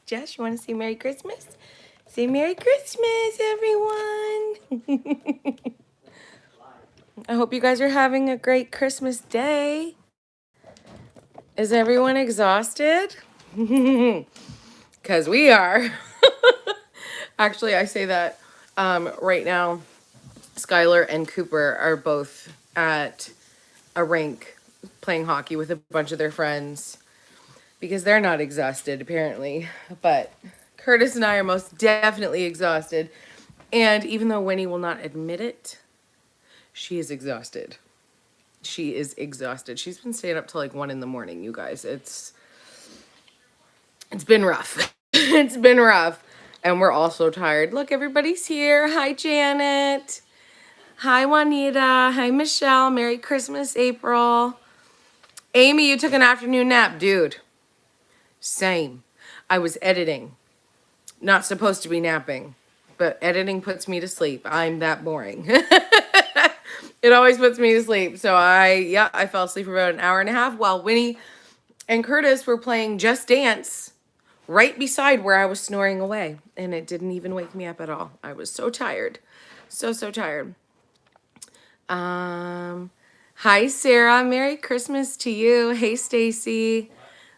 Jess, you want to say Merry Christmas? Say Merry Christmas, everyone. I hope you guys are having a great Christmas day. Is everyone exhausted? Because we are. Actually, I say that right now, Skylar and Cooper are both at a rink playing hockey with a bunch of their friends because they're not exhausted, apparently. But Curtis and I are most definitely exhausted. And even though Winnie will not admit it, she is exhausted. She is exhausted. She's been staying up till like 1 a.m, you guys. It's been rough. It's been rough. And we're all so tired. Look, everybody's here. Hi, Janet. Hi, Juanita. Hi, Michelle. Merry Christmas, April. Amy, you took an afternoon nap. Dude, same. I was editing. Not supposed to be napping, but editing puts me to sleep. I'm that boring. It always puts me to sleep. So I fell asleep for about an hour and a half while Winnie and Curtis were playing Just Dance right beside where I was snoring away. And it didn't even wake me up at all. I was so tired. So tired. Hi, Sarah. Merry Christmas to you. Hey, Stacy.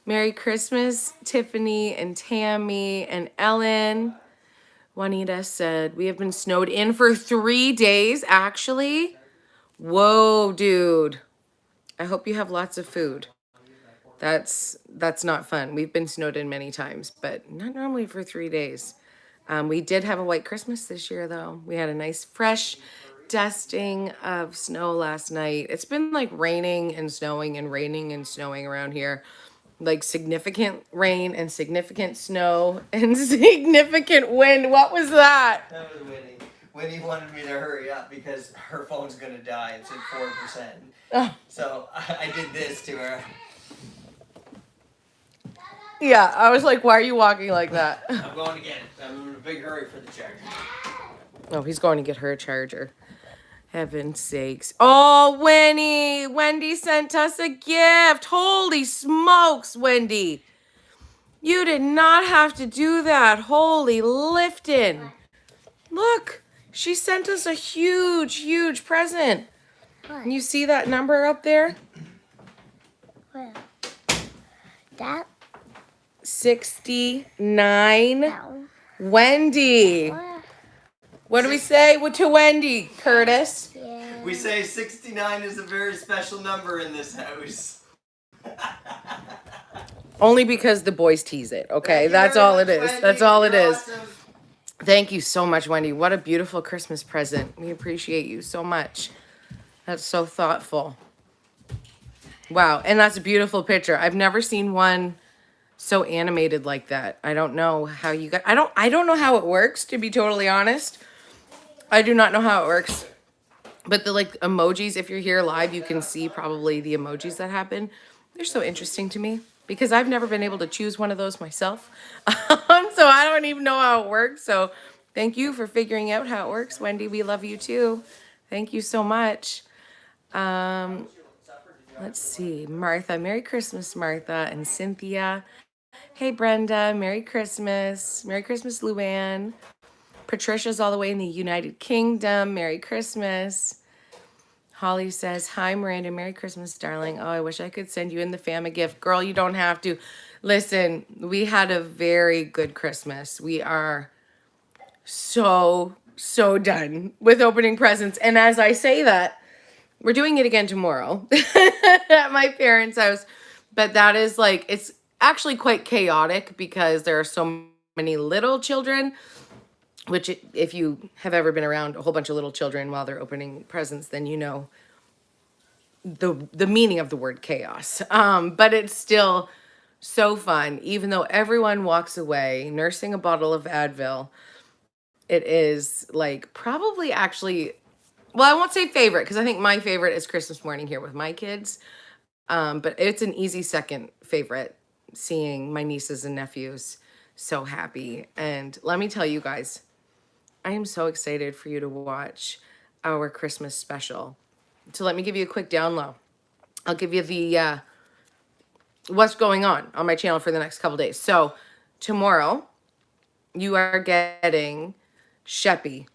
Merry Christmas, Tiffany and Tammy and Ellen. Juanita said, we have been snowed in for 3 days, actually. Whoa, dude. I hope you have lots of food. That's not fun. We've been snowed in many times, but not normally for 3 days. We did have a white Christmas this year, though. We had a nice fresh dusting of snow last night. It's been like raining and snowing around here. Like significant rain and significant snow and significant wind. What was that? That was Winnie. Winnie wanted me to hurry up because her phone's gonna die. It's at 4%. Oh. So I did this to her. Yeah, I was like, why are you walking like that? I'm going to get it. I'm in a big hurry for the charger. Oh, he's going to get her a charger. Heaven's sakes. Oh, Winnie. Wendy sent us a gift. Holy smokes, Wendy. You did not have to do that. Holy lifting. Look, she sent us a huge present. What? You see that number up there? Where? That? 69. No. Wendy. Where? What do we say to Wendy, Curtis? Yeah. We say 69 is a very special number in this house. Only because the boys tease it, okay? Thank you That's very all much, it is. Wendy. That's all it You're is. awesome. Thank you so much, Wendy. What a beautiful Christmas present. We appreciate you so much. That's so thoughtful. Wow, and that's a beautiful picture. I've never seen one so animated like that. I don't know how you got. I don't know how it works, to be totally honest. I do not know how it works. But the like emojis, if you're here live, you can see probably the emojis that happen. They're so interesting to me because I've never been able to choose one of those myself. So I don't even know how it works. So thank you for figuring out how it works, Wendy. We love you too. Thank you so much. Let's see. Martha, Merry Christmas, Martha and Cynthia. Hey, Brenda, Merry Christmas. Merry Christmas, Luann. Patricia's all the way in the United Kingdom. Merry Christmas. Holly says, hi, Miranda. Merry Christmas, darling. Oh, I wish I could send you and the fam a gift. Girl, you don't have to. Listen, we had a very good Christmas. We are so done with opening presents. And as I say that, we're doing it again tomorrow at my parents' house. But that is like, it's actually quite chaotic because there are so many little children, which if you have ever been around a whole bunch of little children while they're opening presents, then you know the meaning of the word chaos. But it's still so fun, even though everyone walks away nursing a bottle of Advil. It is like probably actually, well, I won't say favorite because I think my favorite is Christmas morning here with my kids. But it's an easy second favorite, seeing my nieces and nephews so happy. And let me tell you guys, I am so excited for you to watch our Christmas special. So let me give you a quick down low. I'll give you the what's going on my channel for the next couple days. So tomorrow you are getting Sheppy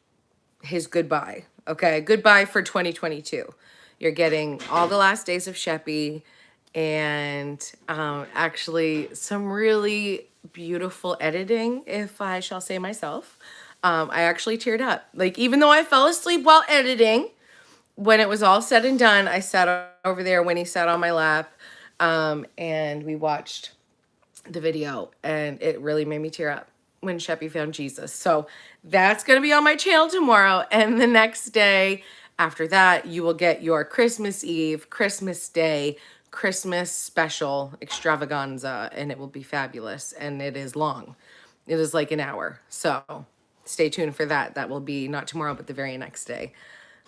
his goodbye. Okay, goodbye for 2022. You're getting all the last days of Sheppy and actually some really beautiful editing, if I shall say myself. I actually teared up. Like, even though I fell asleep while editing, when it was all said and done, I sat over there when he sat on my lap, and we watched the video, and it really made me tear up when Sheppy found Jesus. So that's going to be on my channel tomorrow. And the next day after that, you will get your Christmas Eve, Christmas Day, Christmas special extravaganza, and it will be fabulous. And it is long. It is like an hour. So stay tuned for that. That will be not tomorrow, but the very next day.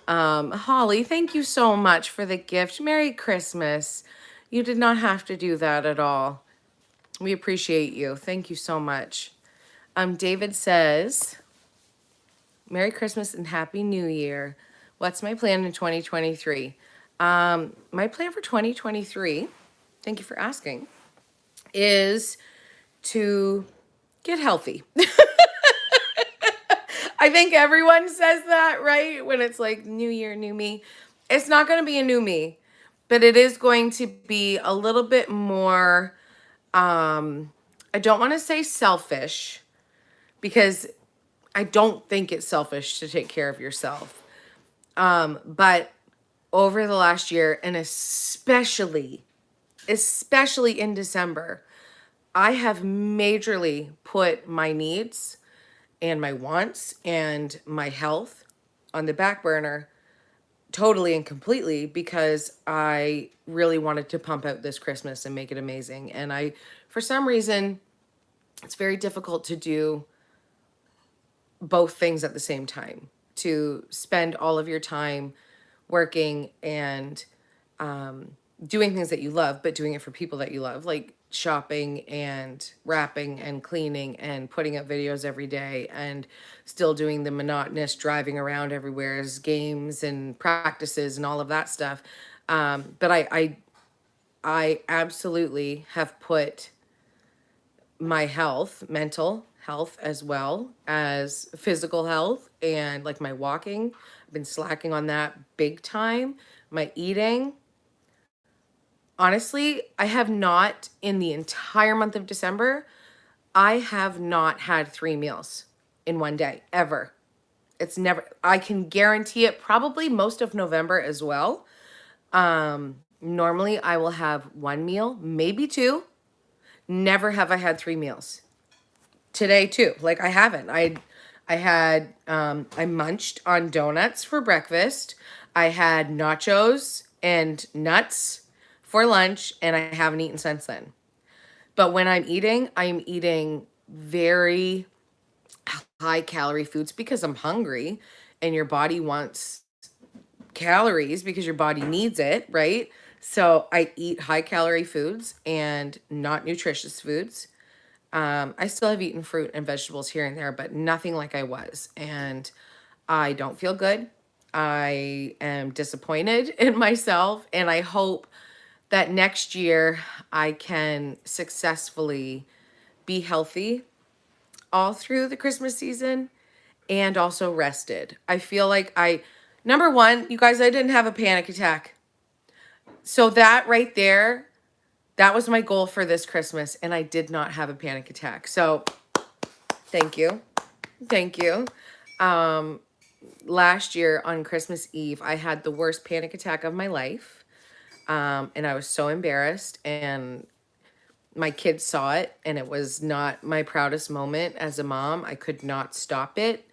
Holly, thank you so much for the gift. Merry Christmas. You did not have to do that at all. We appreciate you. Thank you so much. David says, Merry Christmas and Happy New Year. What's my plan in 2023? My plan for 2023, thank you for asking, is to get healthy. I think everyone says that, right? When it's like new year, new me. It's not going to be a new me, but it is going to be a little bit more, I don't want to say selfish, because I don't think it's selfish to take care of yourself. But over the last year, and especially in December, I have majorly put my needs and my wants and my health on the back burner totally and completely, because I really wanted to pump out this Christmas and make it amazing. And for some reason, it's very difficult to do both things at the same time, to spend all of your time working and doing things that you love, but doing it for people that you love, like shopping and wrapping and cleaning and putting up videos every day, and still doing the monotonous driving around everywhere as games and practices and all of that stuff. But I absolutely have put my health, mental health, as well as physical health, and like my walking, I've been slacking on that big time. My eating, honestly, I have not, in the entire month of December, I have not had 3 meals in one day, ever. It's never, I can guarantee it, probably most of November as well. Normally I will have 1 meal, maybe 2. Never have I had 3 meals. Today too, like I haven't. I munched on donuts for breakfast. I had nachos and nuts for lunch, and I haven't eaten since then. But when I'm eating very high calorie foods because I'm hungry, and your body wants calories because your body needs it, right? So I eat high calorie foods and not nutritious foods. I still have eaten fruit and vegetables here and there, but nothing like I was. And I don't feel good. I am disappointed in myself. And I hope that next year I can successfully be healthy all through the Christmas season and also rested. I feel like number one, you guys, I didn't have a panic attack. So that right there, that was my goal for this Christmas, and I did not have a panic attack. So thank you. Thank you. Last year on Christmas Eve, I had the worst panic attack of my life. And I was so embarrassed, and my kids saw it, and it was not my proudest moment as a mom. I could not stop it.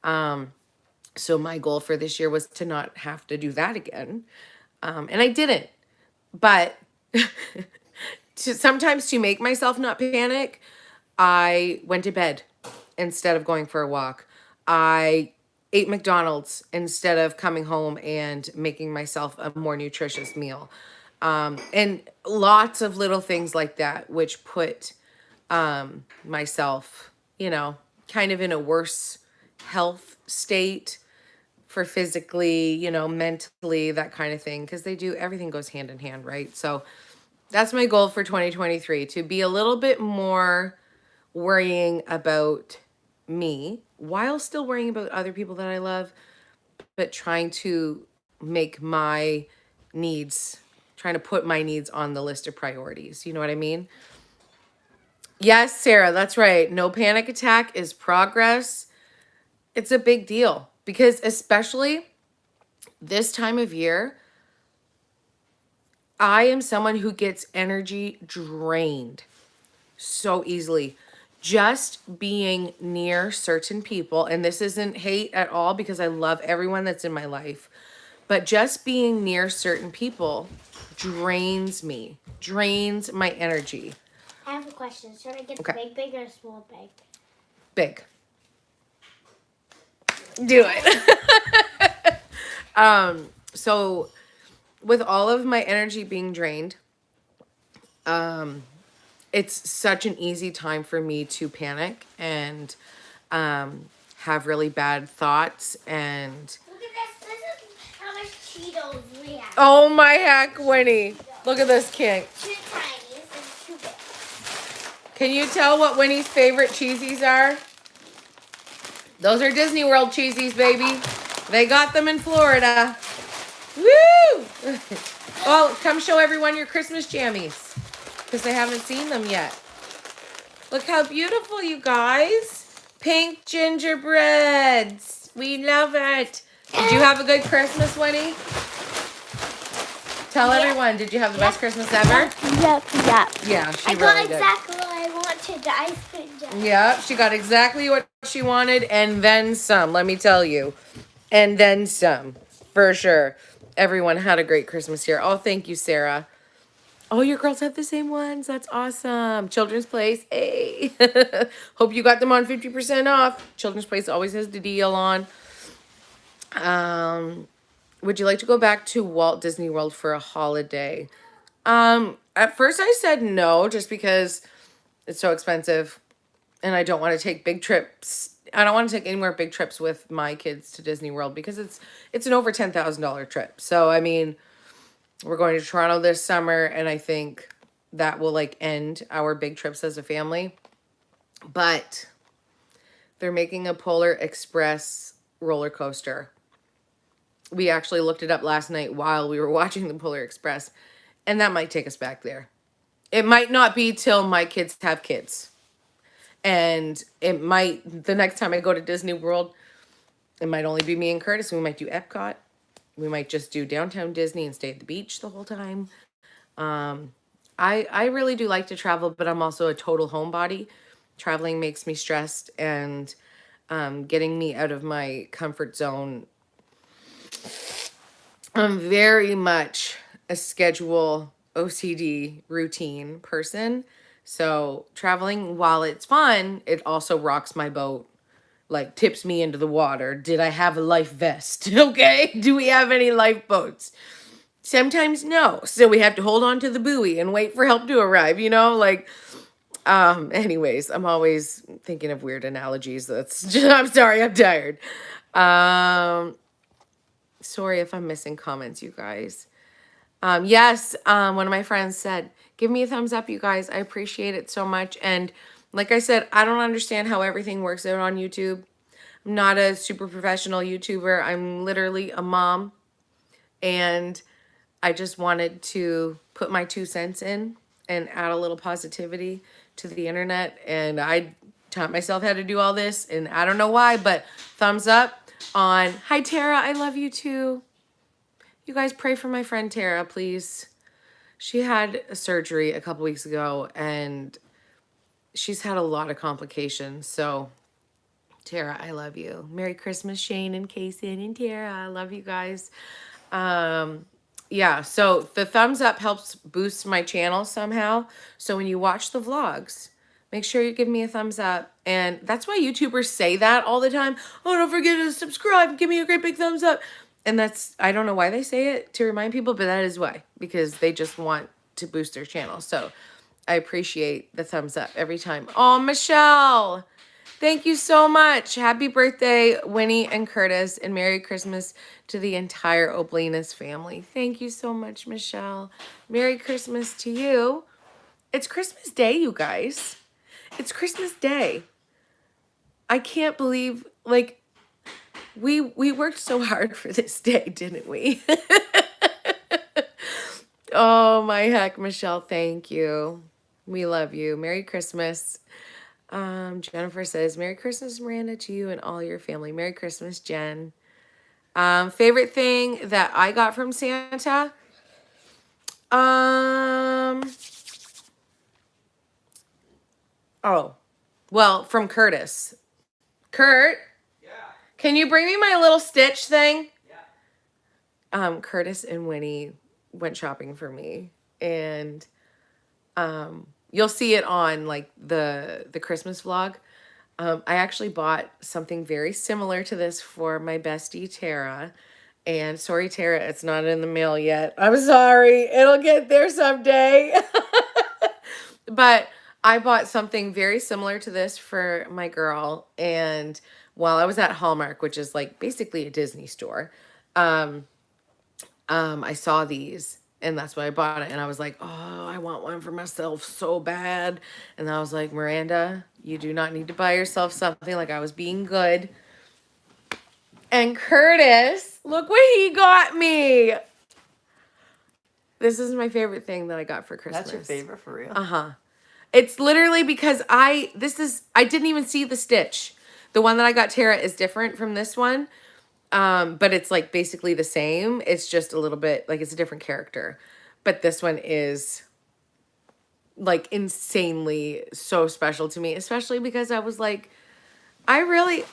So my goal for this year was to not have to do that again. And I didn't. But sometimes to make myself not panic, I went to bed instead of going for a walk. I ate McDonald's instead of coming home and making myself a more nutritious meal. And lots of little things like that, which put myself, kind of in a worse health state for physically, mentally, that kind of thing. Because everything goes hand in hand, right? So that's my goal for 2023, to be a little bit more worrying about me while still worrying about other people that I love, but trying to make my needs, trying to put my needs on the list of priorities. You know what I mean? Yes, Sarah, that's right. No panic attack is progress. It's a big deal because, especially this time of year, I am someone who gets energy drained so easily. Just being near certain people, and this isn't hate at all because I love everyone that's in my life, but just being near certain people drains me, drains my energy. I have a question. Should I get the Okay. big or small bag? Big. Do it. So with all of my energy being drained, it's such an easy time for me to panic and have really bad thoughts. And Look at this. This is how much Cheetos we have. oh my heck, Winnie, look at this kink. 2 tinies and 2 big. Can you tell what Winnie's favorite cheesies are? Those are Disney World cheesies, baby. They got them in Florida. Woo! Oh, come show everyone your Christmas jammies because they haven't seen them yet. Look how beautiful, you guys. Pink gingerbreads. We love it. Did you have a good Christmas, Winnie? Tell everyone, did you have the best Christmas ever? Yep. Yeah, she I got really did. exactly what I wanted. The ice cream jam. Yeah, she got exactly what she wanted and then some, let me tell you. And then some, for sure. Everyone had a great Christmas here. Oh, thank you, Sarah. Oh, your girls have the same ones. That's awesome. Children's Place. Hey. Hope you got them on 50% off. Children's Place always has the deal on. Would you like to go back to Walt Disney World for a holiday? At first I said no, just because it's so expensive and I don't want to take big trips. I don't want to take any more big trips with my kids to Disney World because it's an over $10,000 trip. So, I mean, we're going to Toronto this summer, and I think that will like end our big trips as a family. But they're making a Polar Express roller coaster. We actually looked it up last night while we were watching the Polar Express, and that might take us back there. It might not be till my kids have kids. And it might, the next time I go to Disney World, it might only be me and Curtis. We might do Epcot. We might just do downtown Disney and stay at the beach the whole time. I really do like to travel, but I'm also a total homebody. Traveling makes me stressed, and getting me out of my comfort zone. I'm very much a schedule OCD routine person. So traveling, while it's fun, it also rocks my boat, like tips me into the water. Did I have a life vest? Okay. Do we have any lifeboats? Sometimes no. So we have to hold on to the buoy and wait for help to arrive, anyways, I'm always thinking of weird analogies. That's just, I'm sorry, I'm tired. Sorry if I'm missing comments, you guys. Yes, one of my friends said, give me a thumbs up, you guys. I appreciate it so much. And like I said, I don't understand how everything works out on YouTube. I'm not a super professional YouTuber. I'm literally a mom. And I just wanted to put my 2 cents in and add a little positivity to the internet. And I taught myself how to do all this. And I don't know why, but thumbs up on, hi, Tara. I love you too. You guys pray for my friend Tara, please. She had a surgery a couple weeks ago, and she's had a lot of complications. So, Tara, I love you. Merry Christmas, Shane and Kaysen and Tara. I love you guys. Yeah, so the thumbs up helps boost my channel somehow. So when you watch the vlogs, make sure you give me a thumbs up. And that's why YouTubers say that all the time. Oh, don't forget to subscribe. Give me a great big thumbs up. And that's, I don't know why they say it to remind people, but that is why. Because they just want to boost their channel. So I appreciate the thumbs up every time. Oh, Michelle. Thank you so much. Happy birthday, Winnie and Curtis, and Merry Christmas to the entire Oblenis family. Thank you so much, Michelle. Merry Christmas to you. It's Christmas Day, you guys. It's Christmas Day. I can't believe, like, we worked so hard for this day, didn't we? Oh my heck, Michelle, thank you. We love you. Merry Christmas. Jennifer says, Merry Christmas, Miranda, to you and all your family. Merry Christmas, Jen. Favorite thing that I got from Santa? Oh, well, from Curtis. Kurt, Yeah. can you bring me my little Stitch thing? Yeah. Curtis and Winnie went shopping for me, and you'll see it on like the Christmas vlog. I actually bought something very similar to this for my bestie Tara. And sorry, Tara, it's not in the mail yet. I'm sorry. It'll get there someday. But I bought something very similar to this for my girl. And while I was at Hallmark, which is like basically a Disney store, I saw these and that's why I bought it. And I was like, oh, I want one for myself so bad. And I was like, Miranda, you do not need to buy yourself something. Like I was being good. And Curtis, look what he got me. This is my favorite thing that I got for Christmas. That's your favorite for real? Uh-huh. It's literally because I didn't even see the Stitch. The one that I got Tara is different from this one. But it's like basically the same. It's just a little bit like it's a different character. But this one is like insanely so special to me, especially because I was like,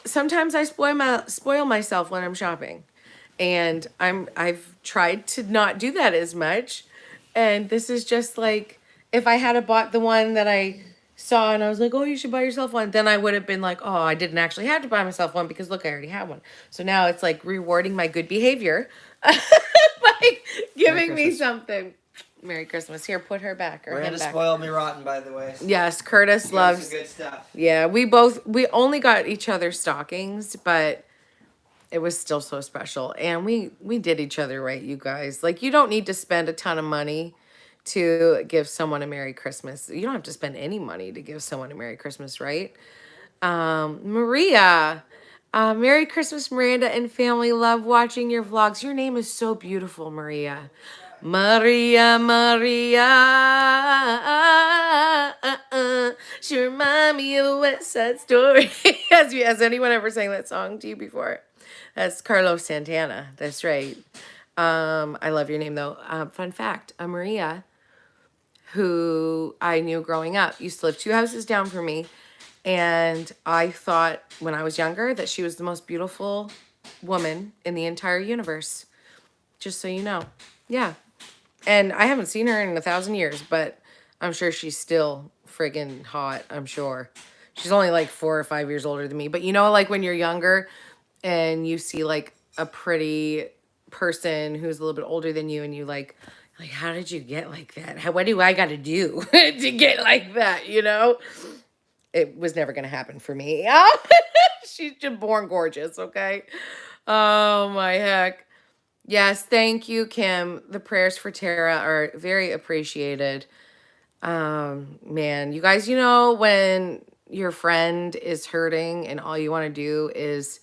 sometimes I spoil myself when I'm shopping. And I've tried to not do that as much. And this is just like if I had bought the one that I saw and I was like, oh, you should buy yourself one, then I would have been like, oh, I didn't actually have to buy myself one because look, I already have one. So now it's like rewarding my good behavior by giving me something. Merry Christmas. Here, put her back or him Miranda back. spoiled me rotten, by the way. Yes, Curtis Some loves. good stuff. Yeah, we only got each other stockings, but it was still so special. And we did each other right, you guys. Like you don't need to spend a ton of money to give someone a Merry Christmas. You don't have to spend any money to give someone a Merry Christmas, right? Maria, Merry Christmas, Miranda and family. Love watching your vlogs. Your name is so beautiful, Maria. Maria, Maria. She remind me of a West Side Story. Has anyone ever sang that song to you before? That's Carlos Santana. That's right. I love your name though. Fun fact, Maria, who I knew growing up, used to live 2 houses down from me. And I thought when I was younger that she was the most beautiful woman in the entire universe. Just so you know. Yeah. And I haven't seen her in 1,000 years, but I'm sure she's still friggin' hot, I'm sure. She's only like 4 or 5 years older than me. But you know, like when you're younger and you see like a pretty person who's a little bit older than you and you like, how did you get like that? What do I got to do to get like that, you know? It was never going to happen for me. She's just born gorgeous, okay? Oh, my heck. Yes, thank you, Kim. The prayers for Tara are very appreciated. Man, you guys, you know, when your friend is hurting and all you want to do is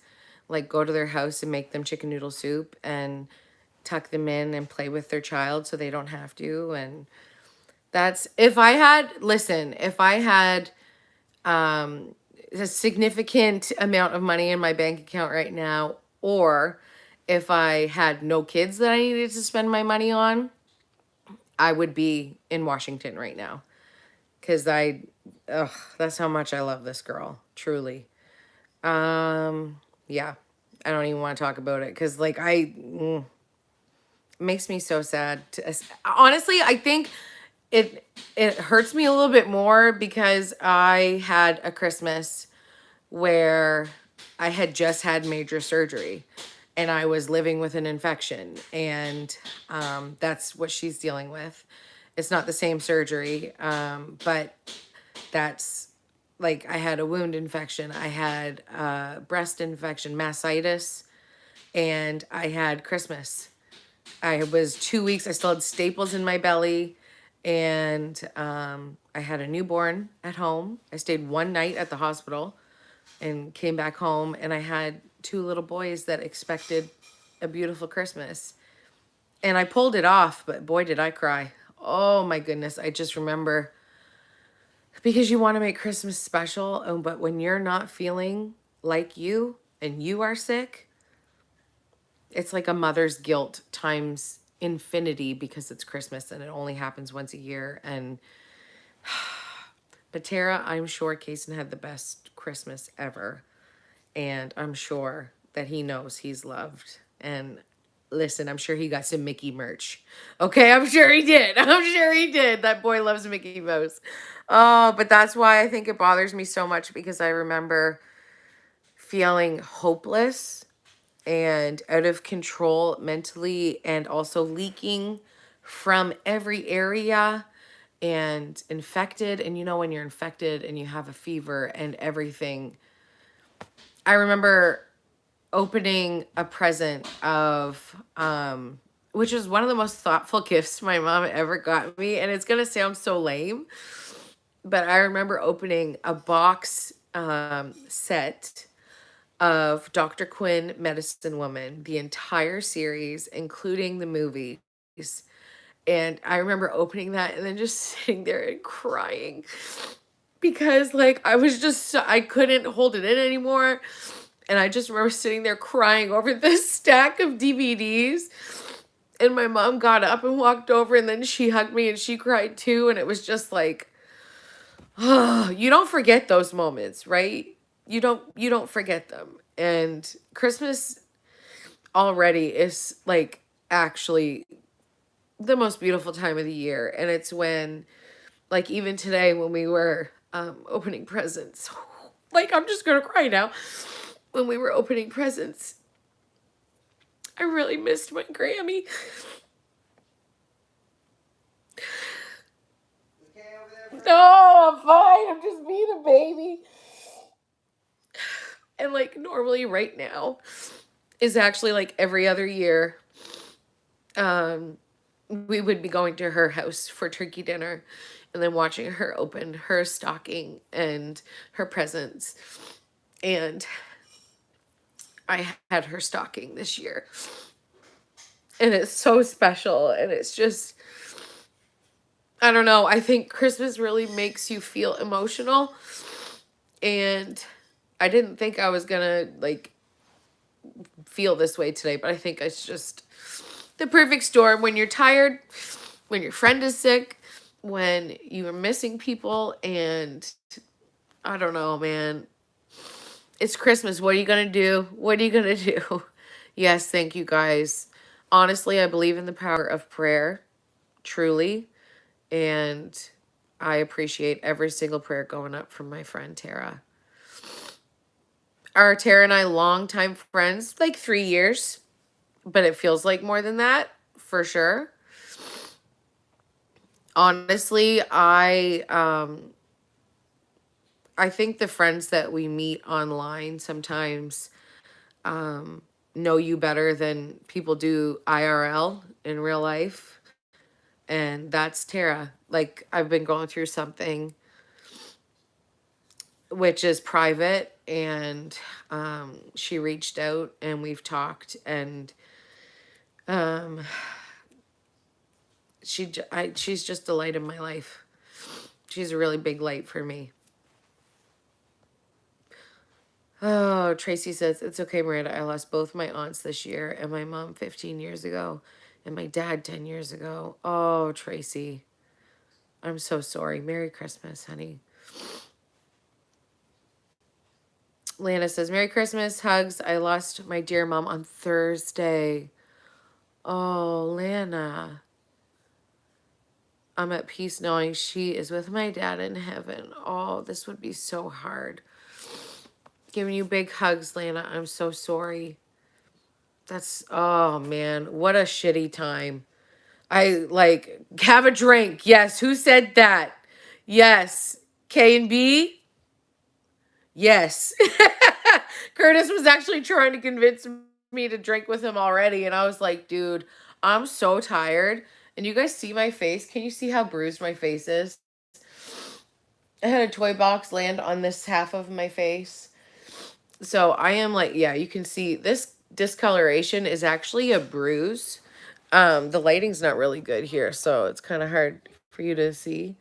like go to their house and make them chicken noodle soup and tuck them in and play with their child so they don't have to. And that's, if I had a significant amount of money in my bank account right now, or if I had no kids that I needed to spend my money on, I would be in Washington right now. Because that's how much I love this girl, truly. Yeah, I don't even want to talk about it because like it makes me so sad. Honestly, I think it hurts me a little bit more because I had a Christmas where I had just had major surgery and I was living with an infection, and that's what she's dealing with. It's not the same surgery, but that's like I had a wound infection, I had breast infection, mastitis, and I had Christmas. I was 2 weeks, I still had staples in my belly. And I had a newborn at home. I stayed one night at the hospital and came back home, and I had two little boys that expected a beautiful Christmas. And I pulled it off, but boy, did I cry. Oh my goodness. I just remember, because you want to make Christmas special, but when you're not feeling like you and you are sick, it's like a mother's guilt times infinity because it's Christmas and it only happens once a year. And but Tara, I'm sure Kason had the best Christmas ever. And I'm sure that he knows he's loved. And listen, I'm sure he got some Mickey merch. Okay, I'm sure he did. I'm sure he did. That boy loves Mickey Mouse. Oh, but that's why I think it bothers me so much, because I remember feeling hopeless and out of control mentally, and also leaking from every area and infected. And you know, when you're infected and you have a fever and everything, I remember opening a present of which was one of the most thoughtful gifts my mom ever got me, and it's gonna sound so lame, but I remember opening a box set of Dr. Quinn Medicine Woman, the entire series, including the movies. And I remember opening that and then just sitting there and crying, because like I was just I couldn't hold it in anymore. And I just remember sitting there crying over this stack of DVDs. And my mom got up and walked over, and then she hugged me and she cried too. And it was just like, oh, you don't forget those moments, right? You don't forget them. And Christmas already is like actually the most beautiful time of the year. And it's when, like, even today when we were opening presents, like, I'm just gonna cry now. When we were opening presents, I really missed my Grammy. Okay over there, Fred? No, I'm fine. I'm just being a baby. And like normally right now is actually like every other year. We would be going to her house for turkey dinner and then watching her open her stocking and her presents. And I had her stocking this year. And it's so special. And it's just, I don't know. I think Christmas really makes you feel emotional. And I didn't think I was gonna like feel this way today, but I think it's just the perfect storm when you're tired, when your friend is sick, when you are missing people, and I don't know, man. It's Christmas. What are you gonna do? What are you gonna do? Yes, thank you guys. Honestly, I believe in the power of prayer, truly, and I appreciate every single prayer going up from my friend Tara. Are Tara and I longtime friends? Like 3 years, but it feels like more than that for sure. Honestly, I think the friends that we meet online sometimes know you better than people do IRL in real life. And that's Tara. Like, I've been going through something which is private, and she reached out and we've talked, and um, she's just a light in my life. She's a really big light for me. Oh, Tracy says, it's okay, Miranda. I lost both my aunts this year, and my mom 15 years ago, and my dad 10 years ago. Oh, Tracy. I'm so sorry. Merry Christmas, honey. Lana says, Merry Christmas, hugs. I lost my dear mom on Thursday. Oh, Lana. I'm at peace knowing she is with my dad in heaven. Oh, this would be so hard. Giving you big hugs, Lana. I'm so sorry. That's, oh man, what a shitty time. I like, have a drink. Yes, who said that? Yes. K and B? Yes. Curtis was actually trying to convince me to drink with him already, and I was like, dude, I'm so tired And you guys see my face? Can you see how bruised my face is? I had a toy box land on this half of my face. So I am like, yeah, you can see this discoloration is actually a bruise. The lighting's not really good here, so it's kind of hard for you to see.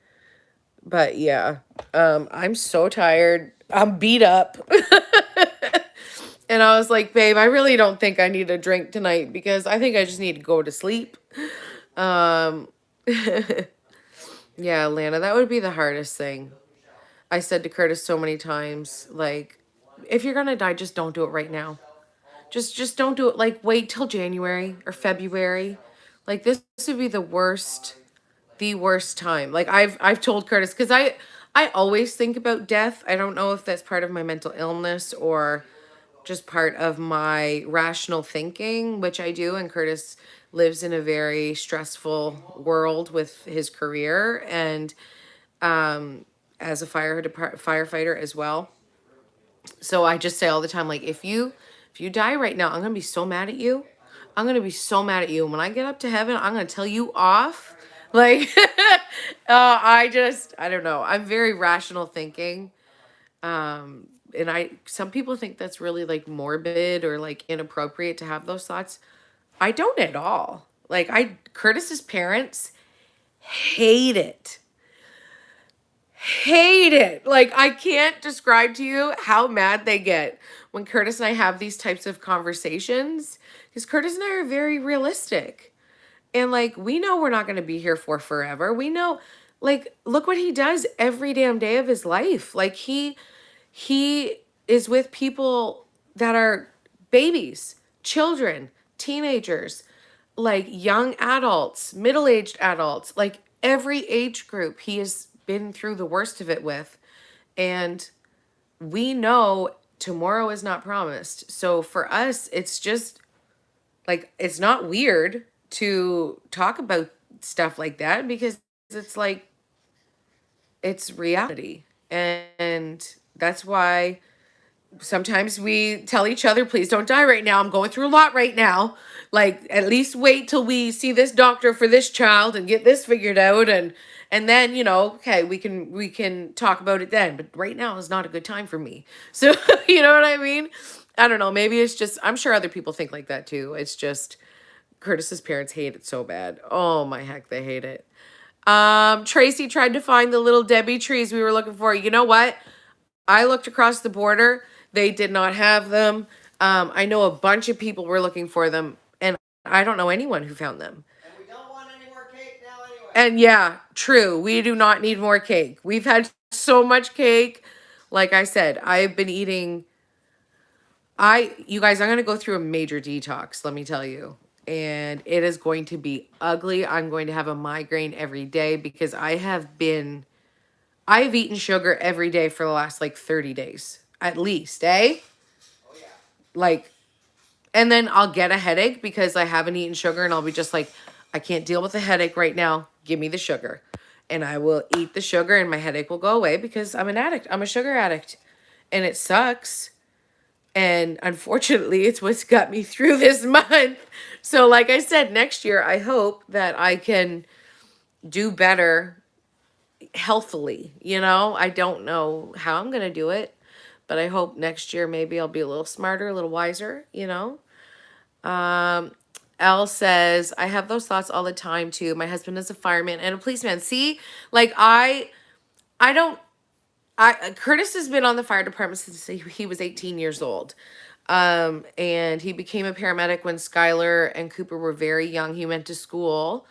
But yeah, I'm so tired. I'm beat up. And I was like, babe, I really don't think I need a drink tonight because I think I just need to go to sleep. Um, yeah, Lana, that would be the hardest thing. I said to Curtis so many times, like, if you're gonna die, just don't do it right now. Just don't do it. Like, wait till January or February. Like, this would be the worst time. Like, I've told Curtis, because I always think about death. I don't know if that's part of my mental illness or just part of my rational thinking, which I do. And Curtis lives in a very stressful world with his career and as a firefighter as well. So I just say all the time, like, if you die right now, I'm gonna be so mad at you. I'm gonna be so mad at you. And when I get up to heaven, I'm gonna tell you off. Like, I don't know. I'm very rational thinking. And some people think that's really like morbid or like inappropriate to have those thoughts. I don't at all. Like, Curtis's parents hate it. Hate it. Like, I can't describe to you how mad they get when Curtis and I have these types of conversations. Because Curtis and I are very realistic. And like, we know we're not going to be here for forever. We know, like, look what he does every damn day of his life. Like, he is with people that are babies, children, teenagers, like young adults, middle-aged adults, like every age group he has been through the worst of it with. And we know tomorrow is not promised. So for us, it's just like, it's not weird to talk about stuff like that because it's like, it's reality. And that's why sometimes we tell each other, please don't die right now. I'm going through a lot right now. Like, at least wait till we see this doctor for this child and get this figured out. And then, okay, we can talk about it then. But right now is not a good time for me. So, you know what I mean? I don't know. Maybe it's just, I'm sure other people think like that too. It's just Curtis's parents hate it so bad. Oh my heck, they hate it. Tracy tried to find the little Debbie trees we were looking for. You know what? I looked across the border. They did not have them. I know a bunch of people were looking for them, and I don't know anyone who found them. And we don't want any more cake now anyway. And yeah, true. We do not need more cake. We've had so much cake. Like I said, I've been eating. You guys, I'm going to go through a major detox, let me tell you. And it is going to be ugly. I'm going to have a migraine every day because I've eaten sugar every day for the last like 30 days. At least, eh? Oh yeah. Like, and then I'll get a headache because I haven't eaten sugar and I'll be just like, I can't deal with the headache right now. Give me the sugar. And I will eat the sugar and my headache will go away because I'm an addict. I'm a sugar addict. And it sucks. And unfortunately, it's what's got me through this month. So like I said, next year, I hope that I can do better healthily. I don't know how I'm going to do it, but I hope next year maybe I'll be a little smarter, a little wiser. Elle says, I have those thoughts all the time too. My husband is a fireman and a policeman. See, like Curtis has been on the fire department since he was 18 years old. And he became a paramedic when Skylar and Cooper were very young. He went to school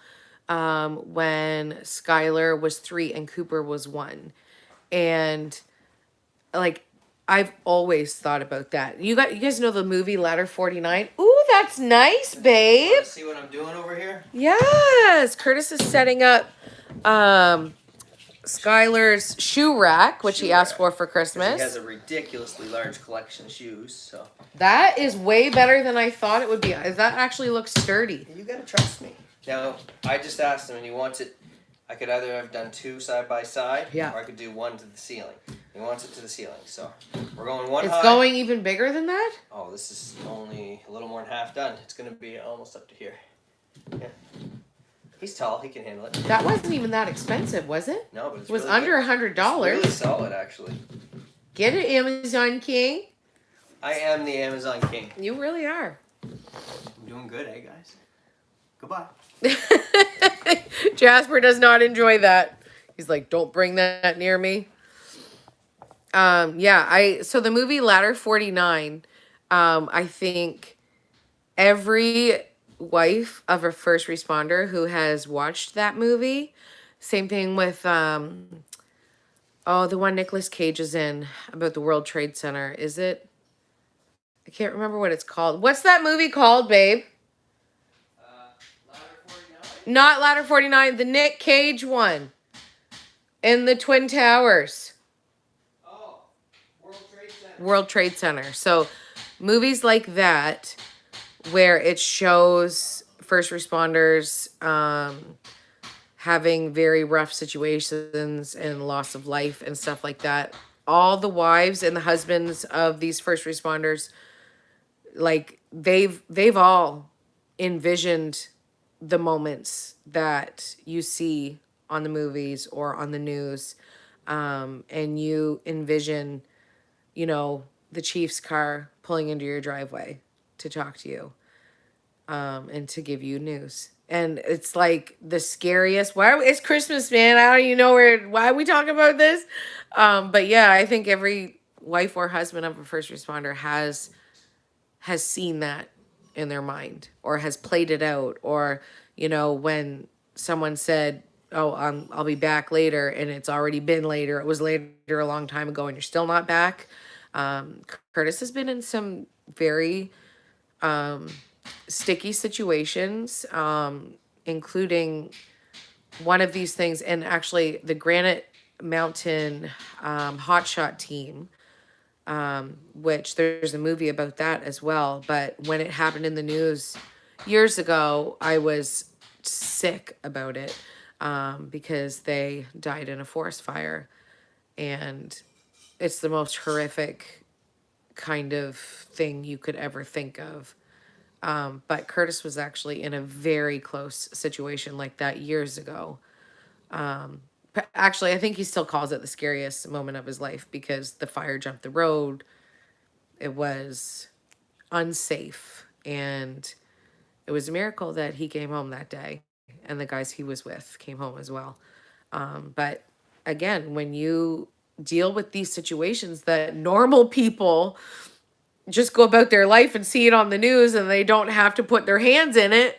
when Skylar was 3 and Cooper was 1. And like, I've always thought about that. You guys know the movie Ladder 49? Ooh, that's nice, babe. Want to see what I'm doing over here? Yes, Curtis is setting up Skylar's shoe rack, which he asked for Christmas. He has a ridiculously large collection of shoes, so. That is way better than I thought it would be. That actually looks sturdy. You gotta trust me. Now, I just asked him and he wants it. I could either have done 2 side by side, Yeah. or I could do 1 to the ceiling. He wants it to the ceiling, so we're going 1 high. It's going even bigger than that? Oh, this is only a little more than half done. It's gonna be almost up to here. Yeah. He's tall. He can handle it. That wasn't even that expensive, was it? No, but it's It was really under good. $100. It's really solid, actually. Get it, Amazon King. I am the Amazon king. You really are. I'm doing good, eh, guys? Goodbye. Jasper does not enjoy that. He's like, don't bring that near me. Yeah, so the movie Ladder 49, I think every wife of a first responder who has watched that movie, same thing with the one Nicolas Cage is in about the World Trade Center. Is it? I can't remember what it's called. What's that movie called, babe? Ladder 49? Not Ladder 49, the Nick Cage one. In the Twin Towers. Oh, World Trade Center. World Trade Center. So movies like that where it shows first responders having very rough situations and loss of life and stuff like that. All the wives and the husbands of these first responders, like they've all envisioned the moments that you see on the movies or on the news, and you envision, the chief's car pulling into your driveway to talk to you, and to give you news. And it's like the scariest. It's Christmas, man. I don't even know why we talk about this. But yeah, I think every wife or husband of a first responder has seen that in their mind or has played it out, or when someone said, oh, I'll be back later, and it's already been later, it was later a long time ago, and you're still not back. Curtis has been in some very sticky situations, including one of these things, and actually the Granite Mountain hotshot team, which there's a movie about that as well. But when it happened in the news years ago, I was sick about it, because they died in a forest fire. And it's the most horrific kind of thing you could ever think of. But Curtis was actually in a very close situation like that years ago. Actually, I think he still calls it the scariest moment of his life because the fire jumped the road. It was unsafe, and it was a miracle that he came home that day, and the guys he was with came home as well. But again, when you deal with these situations that normal people just go about their life and see it on the news and they don't have to put their hands in it,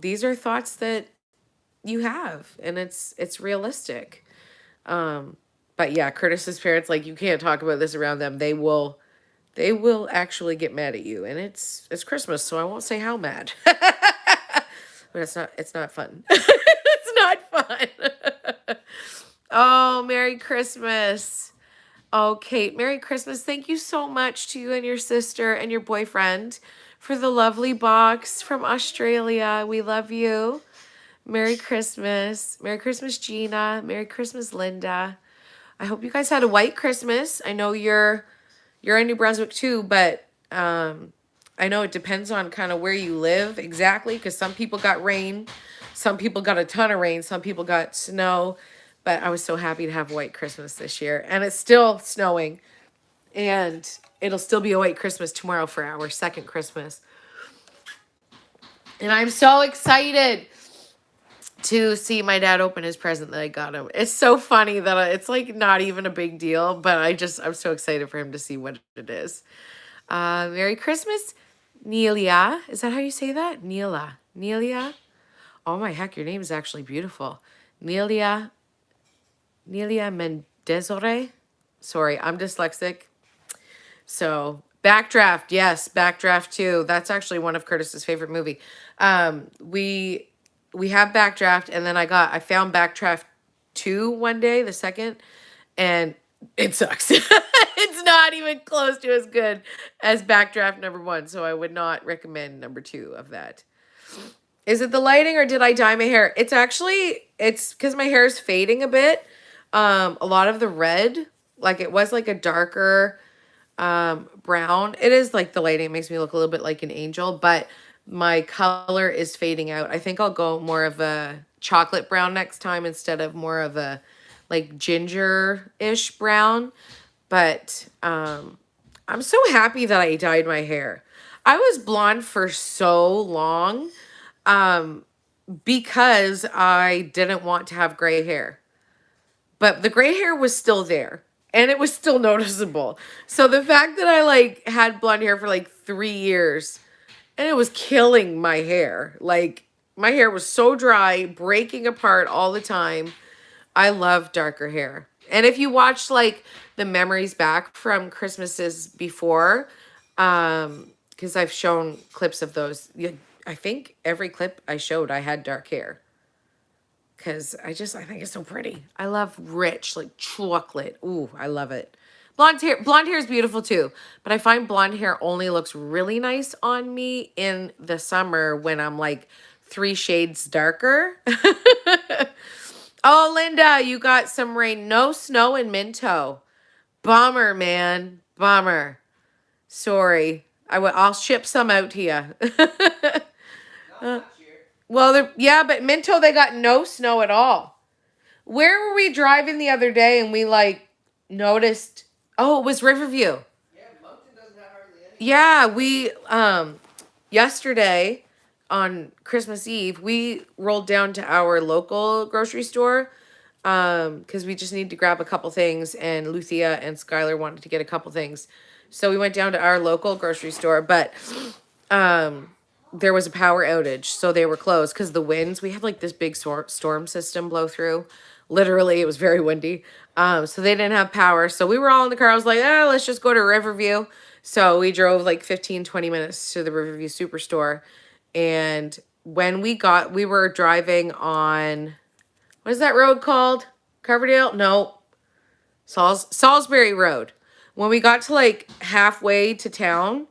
these are thoughts that you have, and it's realistic. But yeah, Curtis's parents, like, you can't talk about this around them. They will actually get mad at you, and it's Christmas, so I won't say how mad. But it's not fun. It's not fun. Oh, Merry Christmas. Oh, Kate, Merry Christmas. Thank you so much to you and your sister and your boyfriend for the lovely box from Australia. We love you. Merry Christmas. Merry Christmas, Gina. Merry Christmas, Linda. I hope you guys had a white Christmas. I know you're in New Brunswick too, but I know it depends on kind of where you live exactly, because some people got rain, some people got a ton of rain, some people got snow. But I was so happy to have a white Christmas this year, and it's still snowing, and it'll still be a white Christmas tomorrow for our second Christmas. And I'm so excited to see my dad open his present that I got him. It's so funny that it's like not even a big deal, but I'm so excited for him to see what it is. Merry Christmas, Nelia. Is that how you say that? Nelia? Oh my heck, your name is actually beautiful. Nelia Mendezore. Sorry, I'm dyslexic. So Backdraft, yes, Backdraft 2. That's actually one of Curtis's favorite movie. We have Backdraft, and then I found Backdraft 2 one day, the second, and it sucks. It's not even close to as good as Backdraft number 1, so I would not recommend number 2 of that. Is it the lighting, or did I dye my hair? It's because my hair is fading a bit. A lot of the red, like it was like a darker brown. It is like the lighting makes me look a little bit like an angel, but my color is fading out. I think I'll go more of a chocolate brown next time instead of more of a like ginger-ish brown. But I'm so happy that I dyed my hair. I was blonde for so long because I didn't want to have gray hair. But the gray hair was still there and it was still noticeable. So the fact that I like had blonde hair for like 3 years and it was killing my hair. Like my hair was so dry, breaking apart all the time. I love darker hair. And if you watch like the memories back from Christmases before, because I've shown clips of those, I think every clip I showed, I had dark hair. Because I think it's so pretty. I love rich, like chocolate. Ooh, I love it. Blonde hair is beautiful too, but I find blonde hair only looks really nice on me in the summer when I'm like 3 shades darker. Oh, Linda, you got some rain. No snow in Minto. Bummer, man. Bummer. Sorry. I'll ship some out to you. Well, yeah, but Minto, they got no snow at all. Where were we driving the other day and we like noticed? Oh, it was Riverview. Yeah, Moncton doesn't have hardly any. Yeah, we yesterday on Christmas Eve, we rolled down to our local grocery store because we just needed to grab a couple things and Luthia and Skylar wanted to get a couple things. So we went down to our local grocery store, but there was a power outage, so they were closed because the winds. We had like this big storm system blow through. Literally, it was very windy. So they didn't have power. So we were all in the car. I was like, let's just go to Riverview. So we drove like 15, 20 minutes to the Riverview Superstore. And when we were driving on, what is that road called? Coverdale? No. Salisbury Road. When we got to like halfway to town,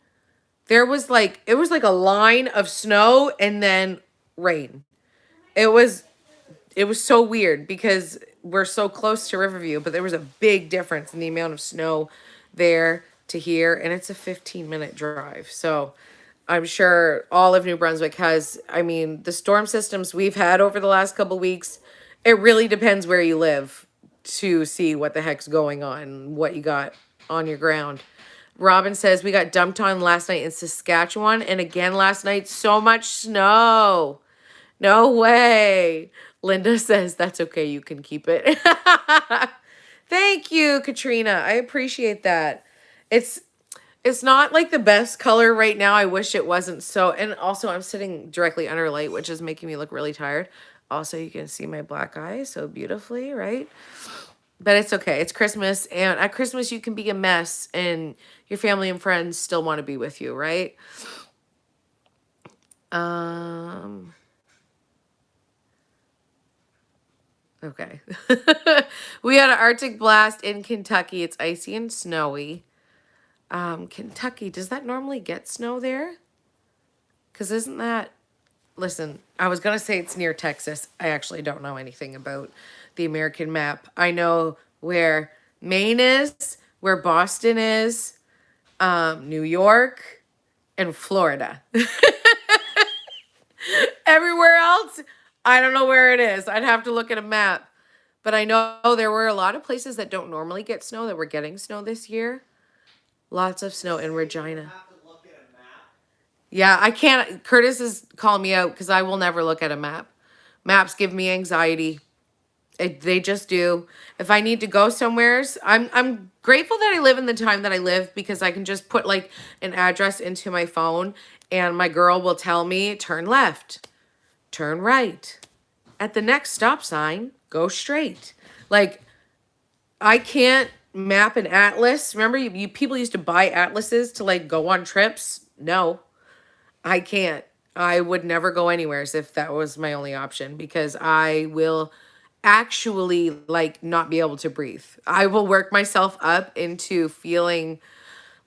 it was like a line of snow and then rain. It was so weird because we're so close to Riverview, but there was a big difference in the amount of snow there to here, and it's a 15-minute drive. So I'm sure all of New Brunswick has, I mean, the storm systems we've had over the last couple weeks, it really depends where you live to see what the heck's going on, what you got on your ground. Robin says, we got dumped on last night in Saskatchewan and again last night. So much snow. No way. Linda says, that's okay. You can keep it. Thank you, Katrina. I appreciate that. It's not like the best color right now. I wish it wasn't so. And also I'm sitting directly under light, which is making me look really tired. Also, you can see my black eye so beautifully, right? But it's okay. It's Christmas. And at Christmas, you can be a mess and your family and friends still want to be with you, right? Okay. We had an Arctic blast in Kentucky. It's icy and snowy. Kentucky, does that normally get snow there? Because isn't that... Listen, I was going to say it's near Texas. I actually don't know anything about the American map. I know where Maine is, where Boston is, New York, and Florida. Everywhere else, I don't know where it is. I'd have to look at a map. But I know there were a lot of places that don't normally get snow that were getting snow this year. Lots of snow in Regina. You have to look at a map. Yeah, I can't. Curtis is calling me out because I will never look at a map. Maps give me anxiety. They just do. If I need to go somewheres, I'm grateful that I live in the time that I live because I can just put like an address into my phone and my girl will tell me, turn left, turn right. At the next stop sign, go straight. Like, I can't map an atlas. Remember, you people used to buy atlases to like go on trips? No, I can't. I would never go anywhere if that was my only option because I will actually like not be able to breathe. I will work myself up into feeling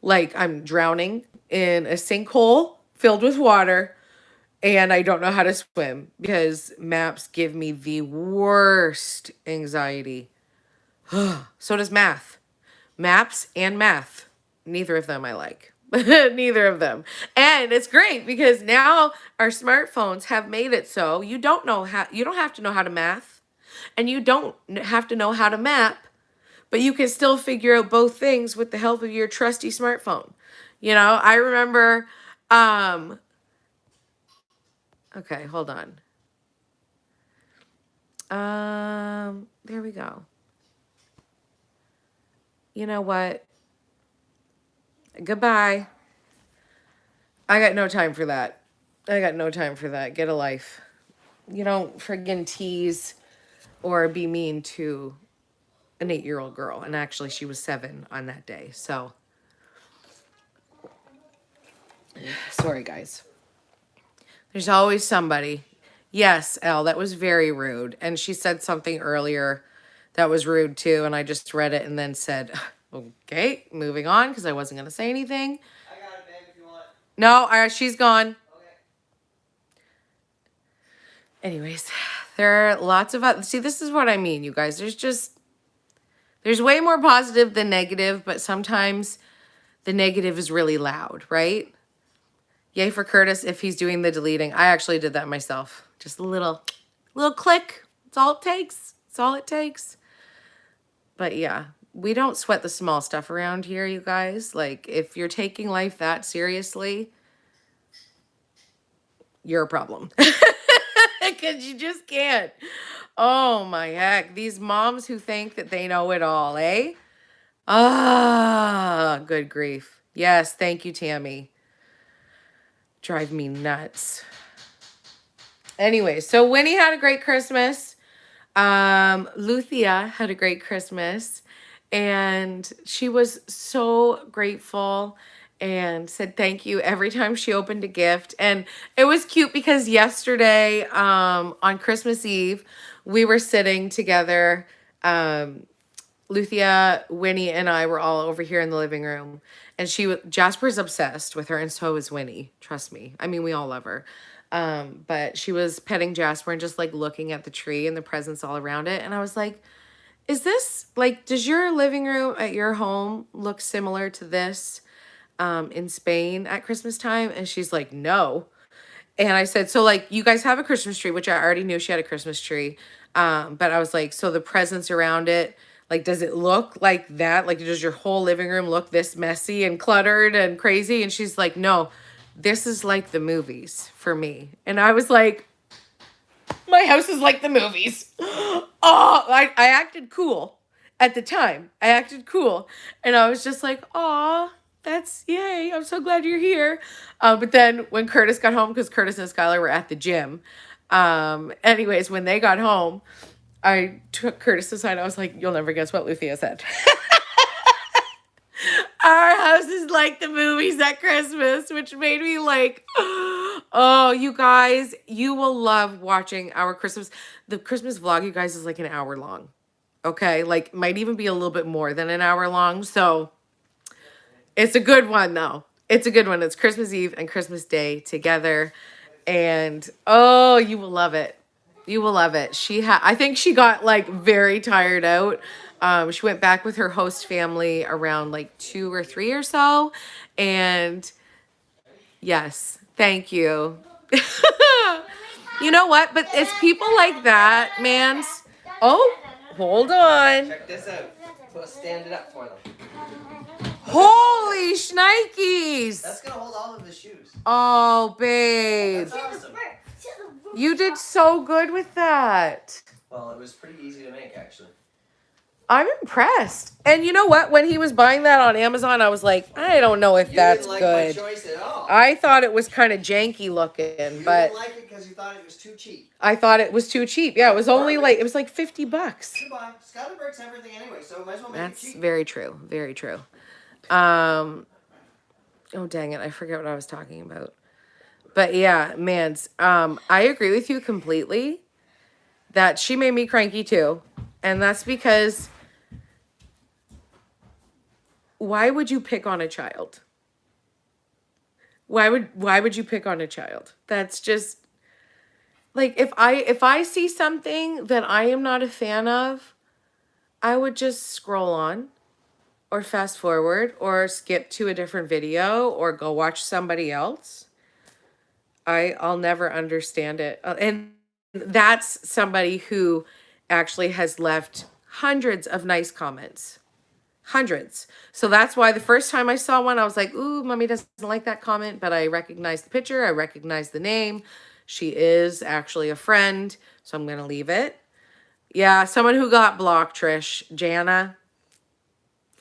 like I'm drowning in a sinkhole filled with water and I don't know how to swim because maps give me the worst anxiety. So does math. Maps and math. Neither of them I like. Neither of them. And it's great because now our smartphones have made it so you don't have to know how to math and you don't have to know how to map, but you can still figure out both things with the help of your trusty smartphone. I remember okay, hold on. There we go. You know what? Goodbye. I got no time for that. I got no time for that. Get a life. You don't friggin' tease or be mean to an 8-year-old girl. And actually, she was 7 on that day. So, sorry, guys. There's always somebody. Yes, Elle, that was very rude. And she said something earlier that was rude too. And I just read it and then said, okay, moving on because I wasn't going to say anything. I got it, babe, if you want. No, she's gone. Okay. Anyways, there are lots of other. See, this is what I mean, you guys. There's way more positive than negative, but sometimes the negative is really loud, right? Yay for Curtis if he's doing the deleting. I actually did that myself. Just a little click. That's all it takes. That's all it takes. But yeah, we don't sweat the small stuff around here, you guys. Like, if you're taking life that seriously, you're a problem. Because you just can't. Oh my heck. These moms who think that they know it all, eh? Ah, good grief. Yes, thank you, Tammy. Drive me nuts. Anyway, so Winnie had a great Christmas. Luthia had a great Christmas. And she was so grateful and said thank you every time she opened a gift. And it was cute because yesterday, on Christmas Eve, we were sitting together. Luthia, Winnie, and I were all over here in the living room. And Jasper's obsessed with her, and so is Winnie. Trust me. I mean, we all love her. But she was petting Jasper and just like looking at the tree and the presents all around it. And I was like, is this like, does your living room at your home look similar to this in Spain at Christmas time? And she's like, no. And I said, so like, you guys have a Christmas tree, which I already knew she had a Christmas tree. But I was like, so the presents around it, like, does it look like that? Like, does your whole living room look this messy and cluttered and crazy? And she's like, no, this is like the movies for me. And I was like, my house is like the movies. Oh, I acted cool at the time. I acted cool. And I was just like, aw, that's yay. I'm so glad you're here. But then when Curtis got home, because Curtis and Skylar were at the gym. Anyways, when they got home, I took Curtis aside. I was like, you'll never guess what Luthia said. Our house is like the movies at Christmas, which made me like, oh, you guys, you will love watching our Christmas. The Christmas vlog, you guys, is like an hour long. Okay, like might even be a little bit more than an hour long. So it's a good one though. It's a good one. It's Christmas Eve and Christmas Day together. And oh, you will love it. You will love it. I think she got like very tired out. She went back with her host family around like 2 or 3 or so. And yes, thank you. You know what? But it's people like that, man. Oh, hold on. Check this out. We'll stand it up for them. Holy shnikes. That's gonna hold all of the shoes. Oh, babe. That's awesome. You did so good with that. Well, it was pretty easy to make, actually. I'm impressed. And you know what? When he was buying that on Amazon, I was like, I don't know if that's didn't like good. my choice at all. I thought it was kind of janky looking, You but didn't like it because you thought it was too cheap. I thought it was too cheap. Yeah, it was only like, it was like $50. Goodbye. Skylar breaks everything anyway, so might as well make That's it cheap. very true. Very true. Oh, dang it. I forget what I was talking about. But yeah, mans, I agree with you completely that she made me cranky too. And that's because why would you pick on a child? Why would you pick on a child? That's just like if I see something that I am not a fan of, I would just scroll on. or fast forward or skip to a different video or go watch somebody else. I'll never understand it. And that's somebody who actually has left hundreds of nice comments. Hundreds. So that's why the first time I saw one, I was like, ooh, mommy doesn't like that comment, but I recognized the picture. I recognized the name. She is actually a friend, so I'm going to leave it. Yeah, someone who got blocked, Trish, Jana.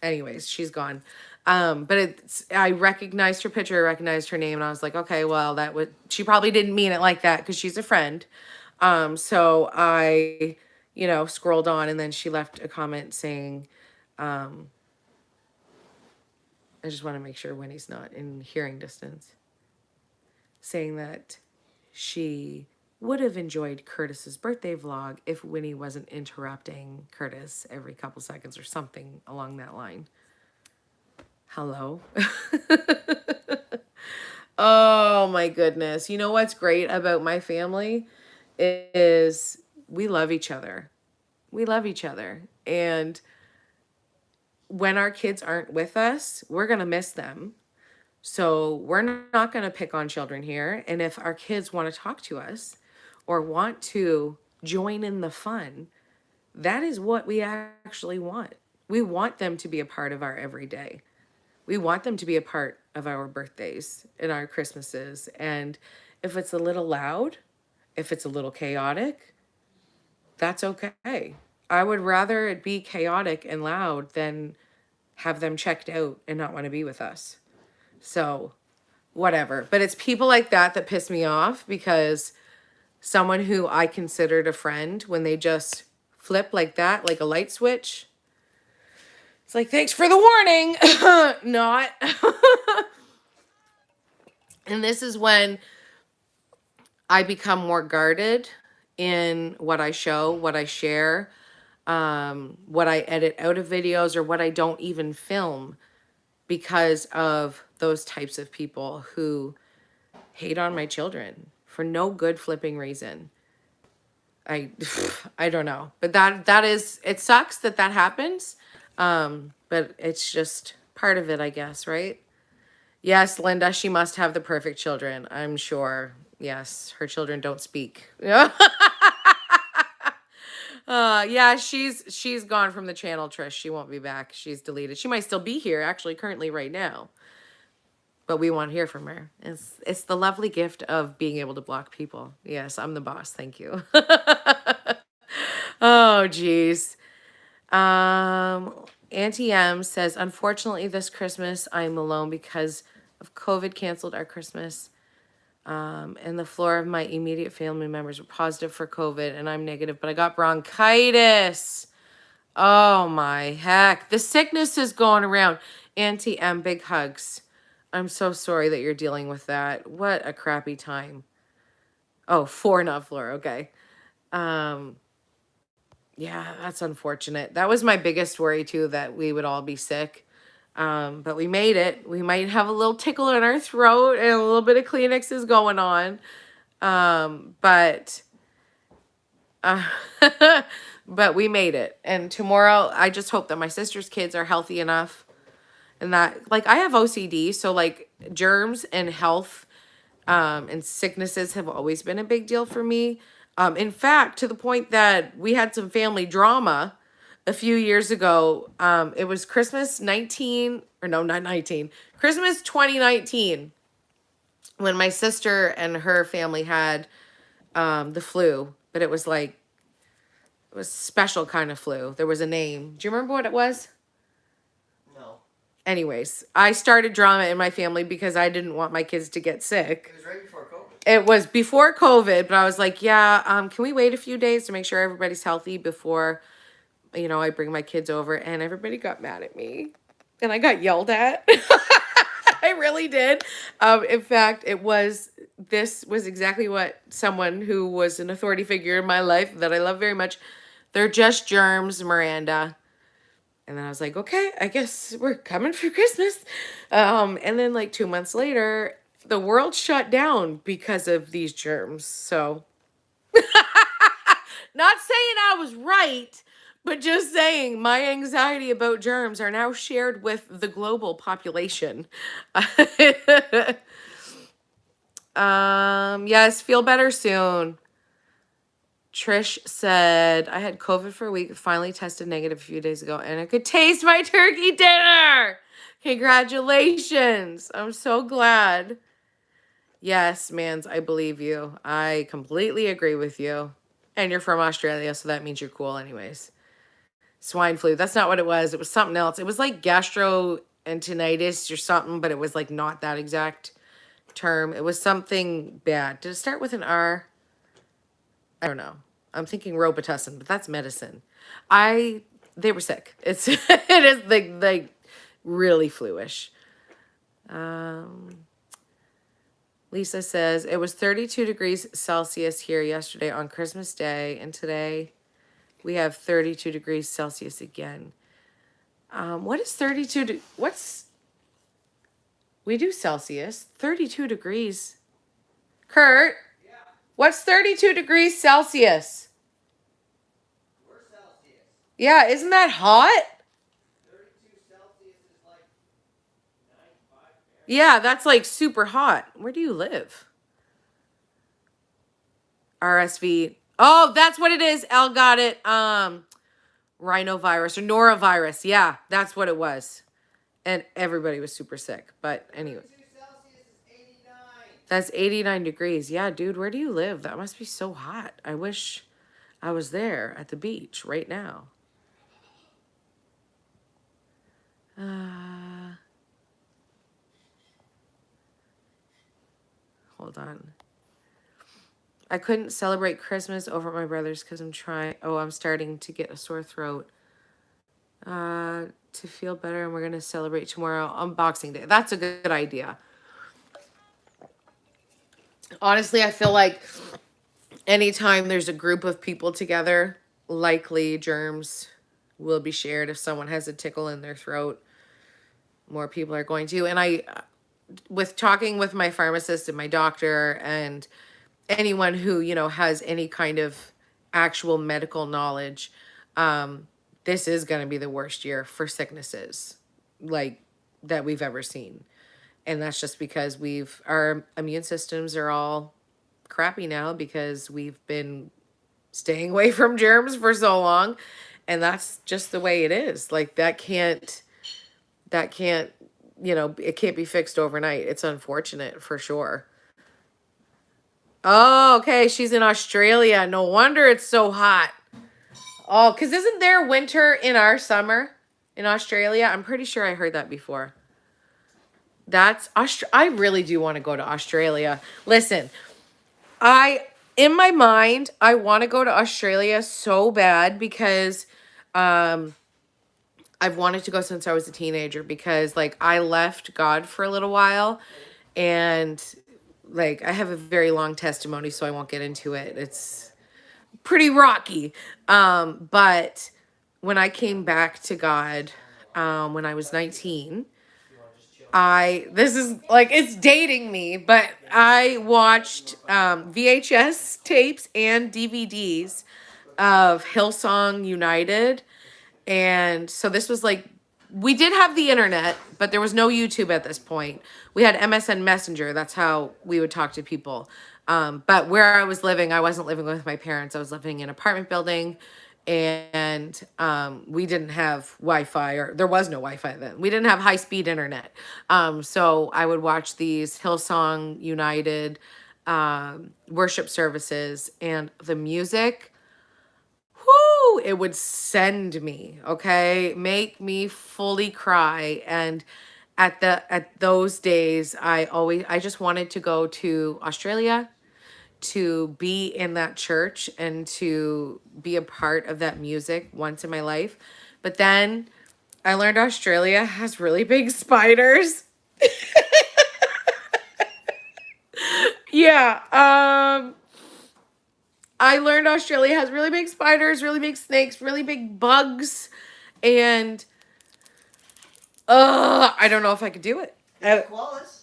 Anyways, she's gone. But I recognized her picture, I recognized her name, and I was like, okay, well, she probably didn't mean it like that because she's a friend. So I, scrolled on, and then she left a comment saying, I just want to make sure Winnie's not in hearing distance, saying that she would have enjoyed Curtis's birthday vlog if Winnie wasn't interrupting Curtis every couple seconds or something along that line. Hello. Oh my goodness. You know what's great about my family is we love each other. We love each other. And when our kids aren't with us, we're going to miss them. So we're not going to pick on children here. And if our kids want to talk to us or want to join in the fun, that is what we actually want. We want them to be a part of our everyday. We want them to be a part of our birthdays and our Christmases. And if it's a little loud, if it's a little chaotic, that's okay. I would rather it be chaotic and loud than have them checked out and not want to be with us. So, whatever. But it's people like that piss me off, because someone who I considered a friend, when they just flip like that, like a light switch, it's like, thanks for the warning. Not. And this is when I become more guarded in what I show, what I share, what I edit out of videos, or what I don't even film, because of those types of people who hate on my children for no good flipping reason. I don't know, but that is, it sucks that happens. But it's just part of it, I guess, right? Yes, Linda, she must have the perfect children, I'm sure. Yes, her children don't speak. Yeah. Yeah, she's gone from the channel, Trish. She won't be back. She's deleted. She might still be here, actually, currently right now. But we won't hear from her. It's the lovely gift of being able to block people. Yes, I'm the boss. Thank you. Oh, geez. Auntie M says, unfortunately, this Christmas I'm alone because of COVID canceled our Christmas. And the floor of my immediate family members were positive for COVID, and I'm negative, but I got bronchitis. Oh my heck. The sickness is going around. Auntie M, big hugs. I'm so sorry that you're dealing with that. What a crappy time. Oh, four, not floor. Okay. Yeah, that's unfortunate. That was my biggest worry too, that we would all be sick. But we made it. We might have a little tickle in our throat and a little bit of Kleenex is going on. But but we made it. And tomorrow, I just hope that my sister's kids are healthy enough, and that, like, I have OCD, so like germs and health and sicknesses have always been a big deal for me. In fact, to the point that we had some family drama a few years ago. It was Christmas 2019, when my sister and her family had the flu, but it was like, it was special kind of flu. There was a name. Do you remember what it was? No. Anyways, I started drama in my family because I didn't want my kids to get sick. It was right before COVID. It was before COVID, but I was like, yeah, can we wait a few days to make sure everybody's healthy before, I bring my kids over? And everybody got mad at me. And I got yelled at. I really did. In fact, this was exactly what someone who was an authority figure in my life that I love very much. They're just germs, Miranda. And then I was like, okay, I guess we're coming for Christmas. And then like 2 months later, the world shut down because of these germs. So not saying I was right, But just saying, my anxiety about germs are now shared with the global population. Yes, feel better soon. Trish said, I had COVID for a week, finally tested negative a few days ago, and I could taste my turkey dinner. Congratulations. I'm so glad. Yes, Mans, I believe you. I completely agree with you. And you're from Australia, so that means you're cool anyways. Swine flu. That's not what it was. It was something else. It was like gastroenteritis or something, but it was like not that exact term. It was something bad. Did it start with an R? I don't know. I'm thinking Robitussin, but that's medicine. They were sick. It is like really fluish. Lisa says it was 32 degrees Celsius here yesterday on Christmas Day, and today we have 32 degrees Celsius again. What is 32? We do Celsius. 32 degrees. Kurt, what's 32 degrees Celsius? We're Celsius. Yeah, isn't that hot? 32 Celsius is like 95 Fahrenheit. Yeah, that's like super hot. Where do you live? RSV. Oh, that's what it is. Elle got it. Rhinovirus or norovirus. Yeah, that's what it was. And everybody was super sick. But anyway. 32 Celsius is 89. That's 89 degrees. Yeah, dude, where do you live? That must be so hot. I wish I was there at the beach right now. Hold on. I couldn't celebrate Christmas over at my brother's because I'm starting to get a sore throat. To feel better, and we're going to celebrate tomorrow on Boxing Day. That's a good idea. Honestly, I feel like anytime there's a group of people together, likely germs will be shared. If someone has a tickle in their throat, more people are going to. And with talking with my pharmacist and my doctor and anyone who, has any kind of actual medical knowledge, this is going to be the worst year for sicknesses like that we've ever seen. And that's just because our immune systems are all crappy now because we've been staying away from germs for so long. And that's just the way it is. Like that can't, it can't be fixed overnight. It's unfortunate for sure. Oh, okay. She's in Australia. No wonder it's so hot. Oh, because isn't there winter in our summer in Australia? I'm pretty sure I heard that before. I really do want to go to Australia. Listen, in my mind, I want to go to Australia so bad because I've wanted to go since I was a teenager because like I left God for a little while and like I have a very long testimony, so I won't get into it. It's pretty rocky. But when I came back to God, when I was 19, this is like, it's dating me, but I watched VHS tapes and DVDs of Hillsong United. And so this was like, we did have the internet, but there was no YouTube at this point. We had MSN Messenger. That's how we would talk to people. But where I was living, I wasn't living with my parents. I was living in an apartment building. And we didn't have Wi-Fi, or there was no Wi-Fi then. We didn't have high-speed internet. So I would watch these Hillsong United worship services, and the music, whoo, it would send me, okay? Make me fully cry. And at those days, I just wanted to go to Australia, to be in that church and to be a part of that music once in my life. But then I learned Australia has really big spiders. Yeah. I learned Australia has really big spiders, really big snakes, really big bugs. And I don't know if I could do it. Koalas.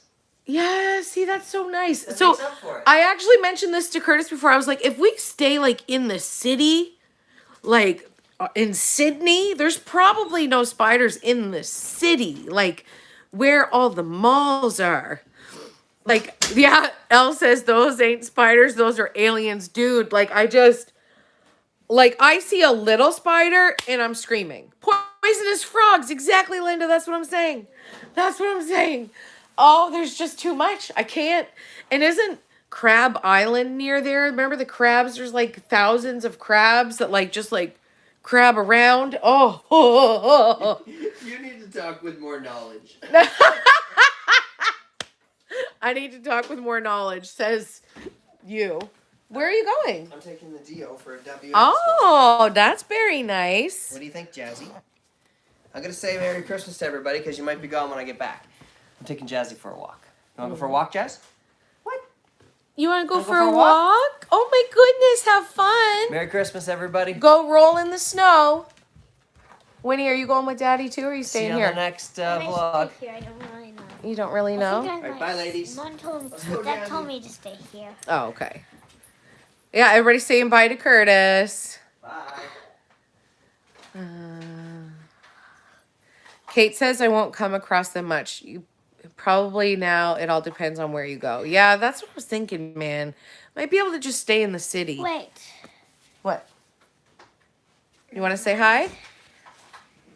Yeah, see, that's so nice. That So makes up for it. I actually mentioned this to Curtis before. I was like, if we stay like in the city, like in Sydney, there's probably no spiders in the city, like where all the malls are. Like, yeah, Elle says those ain't spiders, those are aliens, dude. Like, I see a little spider and I'm screaming. Poisonous frogs, exactly, Linda. That's what I'm saying. That's what I'm saying. Oh, there's just too much. I can't. And isn't Crab Island near there? Remember the crabs? There's like thousands of crabs that just crab around. Oh. You need to talk with more knowledge. I need to talk with more knowledge, says you. Where are you going? I'm taking the Dio for a W. Oh, that's very nice. What do you think, Jazzy? I'm gonna say Merry Christmas to everybody because you might be gone when I get back. I'm taking Jazzy for a walk. You wanna go for a walk, Jazz? What? You want to go for a walk? Oh my goodness, have fun. Merry Christmas, everybody. Go roll in the snow. Winnie, are you going with Daddy too, or are you See staying you on here? the next I vlog. stay here. I don't really know. You don't really I know? think Alright, bye, ladies. Mom told, Let's go, Dad Daddy. told me to stay here. Oh, okay. Yeah, everybody's saying bye to Curtis. Bye. Kate says I won't come across them much. You probably now. It all depends on where you go. Yeah, that's what I was thinking, man. Might be able to just stay in the city. Wait. What? You want to say hi?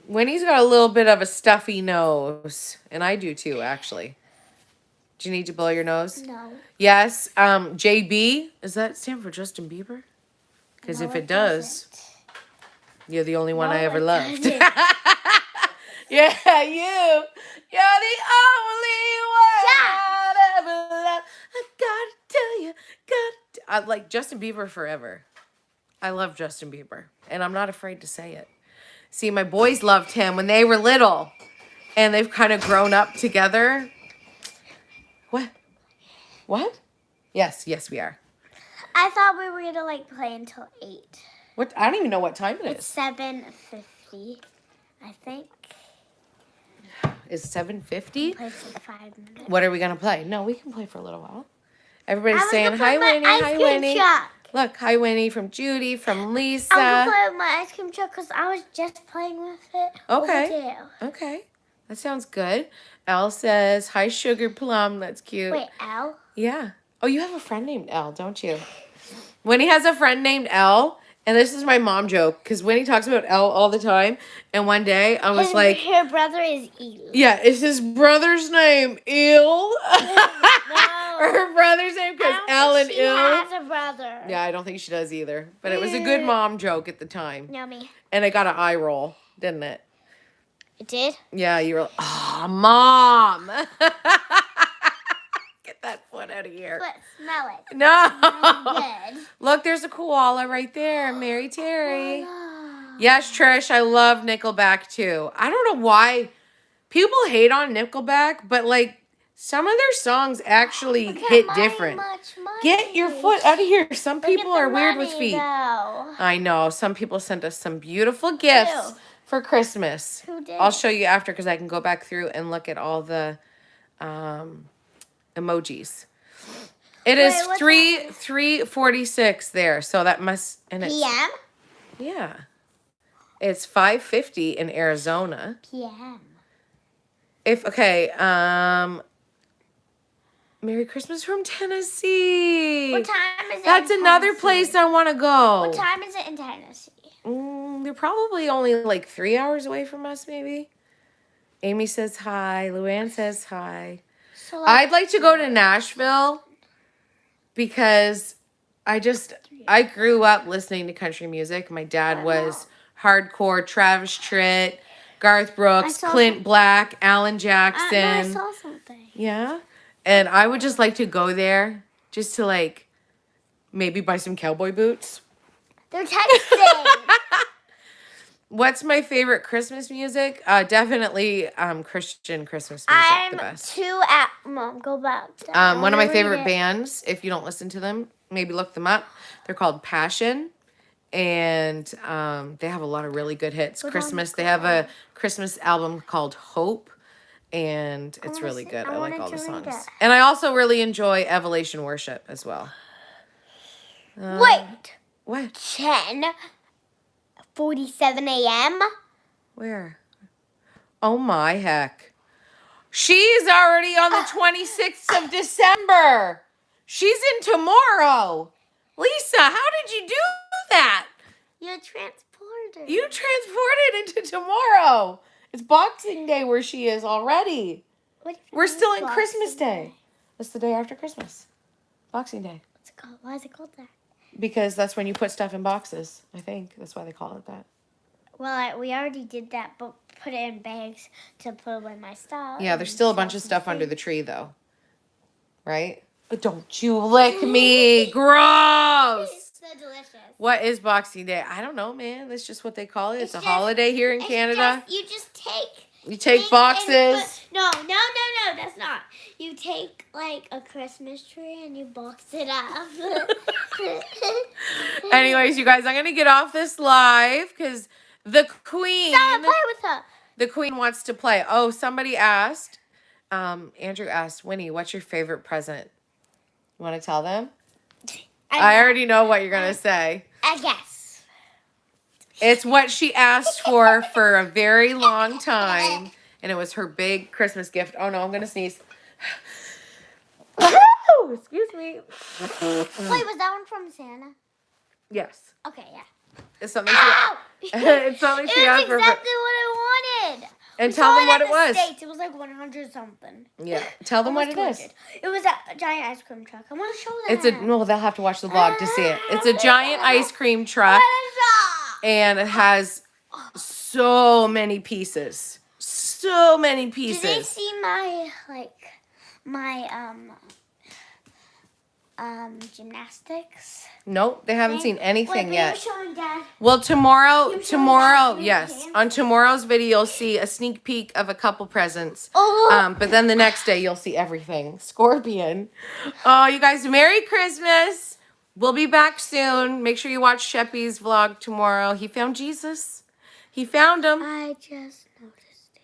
Winnie's got a little bit of a stuffy nose, and I do too, actually. Do you need to blow your nose? No. Yes. JB, does that stand for Justin Bieber? Because No, if it does, you're the only one No, I ever it loved. doesn't. Yeah, you. You're the only one I'd ever love. I gotta tell you, I like Justin Bieber forever. I love Justin Bieber, and I'm not afraid to say it. See, my boys loved him when they were little, and they've kind of grown up together. What? What? Yes, we are. I thought we were gonna play until 8. What? I don't even know what time it It's is. 7:50, I think. It's 7:50. Play for 5 minutes. What are we gonna play? No, we can play for a little while. Everybody's I was saying gonna play hi, my Winnie. ice Hi, cream Winnie. truck. Look, hi, Winnie from Judy, from I was Lisa. gonna play with my ice cream truck because I was just playing with it. Okay. Over there. Okay, that sounds good. Elle says hi, Sugar Plum. That's cute. Wait, Al? Yeah. Oh, you have a friend named Elle, don't you? Winnie has a friend named Elle, and this is my mom joke because Winnie talks about Elle all the time. And one day I was like, her brother is Eel. yeah, is his brother's name Eel? Or No. her brother's name because Elle and She Eel. has a brother. Yeah, I don't think she does either. But it was a good mom joke at the time. Yummy. And it got an eye roll, didn't it? It did? Yeah, you were like, oh, Mom. Get that foot out of here. But smell it. No. Good. Look, there's a koala right there. Mary Terry. Oh. Yes, Trish, I love Nickelback too. I don't know why people hate on Nickelback, but some of their songs actually Look at hit my different. much money. Get your foot out of here. Some Look at people the are weird with money, feet. though. I know. Some people sent us some beautiful gifts Who? for Christmas. Who did? I'll show you after because I can go back through and look at all the emojis. It is Wait, what's 3:46 there, so that must and it's PM? yeah. It's 5:50 in Arizona. PM. Merry Christmas from Tennessee. What time is it? That's in another Tennessee? place I want to go. What time is it in Tennessee? They're probably only 3 hours away from us, maybe. Amy says hi. Luann says hi. So I'd like to go to Nashville because I grew up listening to country music. My dad was hardcore Travis Tritt, Garth Brooks, saw Clint Black, Alan I Jackson. saw something. Yeah. And I would just like to go there just to maybe buy some cowboy boots. They're texting. What's my favorite Christmas music? Definitely Christian Christmas music, the I'm best. 2 at Mom. Go back. I One of my wanna favorite read it. bands, if you don't listen to them, maybe look them up. They're called Passion. And they have a lot of really good hits. What Christmas, on they have a Christmas album called Hope. And it's wanna really see- good. I I like wanted all the to read songs. it. And I also really enjoy Evolution Worship as well. Wait. What? 10 12:47 a.m. Where? Oh my heck. She's already on the 26th of December. She's in tomorrow. Lisa, how did you do that? You're transported. You transported into tomorrow. It's Boxing Day where she is already. What do you We're mean still in Boxing Christmas Day. Day? It's the day after Christmas. Boxing Day. What's it called? Why is it called that? Because that's when you put stuff in boxes. I think that's why they call it that. Well, we already did that, but put it in bags to put away my stuff. Yeah, there's still a bunch of stuff under the tree though. Right? But don't you lick me. Gross. It's so delicious. What is Boxing Day? I don't know, man. That's just what they call it. It's a just- holiday here in It's Canada. you just take. You take things boxes. and no, that's not. You take like a Christmas tree and you box it up. Anyways, you guys, I'm going to get off this live because the queen, Stop, play with her. the queen wants to play. Oh, somebody asked, Andrew asked, Winnie, what's your favorite present? You want to tell them? I already know what you're going to say. I guess. It's what she asked for a very long time, and it was her big Christmas gift. Oh, no, I'm going to sneeze. Excuse me. Wait, was that one from Santa? Yes. Okay, yeah. It's something Ow! it's something she It was asked for. exactly what I wanted. And We tell saw them what at it the was. States. It was like 100 something. Yeah. Tell them what it Almost is. 200. It was a giant ice cream truck. I want to show them. It's a no, they'll have to watch the vlog to see it. It's a giant ice cream truck, and it has so many pieces. So many Did they pieces. see my gymnastics? Nope, they haven't seen anything Wait, yet. Wait, showing Dad. Well, tomorrow, You showing Dad your yes. pants? On tomorrow's video, you'll see a sneak peek of a couple presents. Oh, But then the next day, you'll see everything. Scorpion. Oh, you guys, Merry Christmas. We'll be back soon. Make sure you watch Sheppy's vlog tomorrow. He found Jesus. He found him. I just noticed it.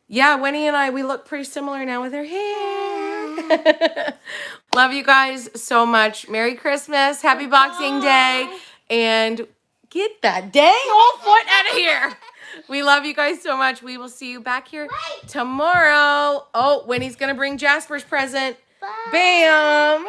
Yeah, Winnie and I, we look pretty similar now with our hair. Love you guys so much. Merry Christmas. Happy Boxing Day. And get that dang old foot out of here. We love you guys so much. We will see you back here tomorrow. Oh, Winnie's going to bring Jasper's present. Bye. Bam.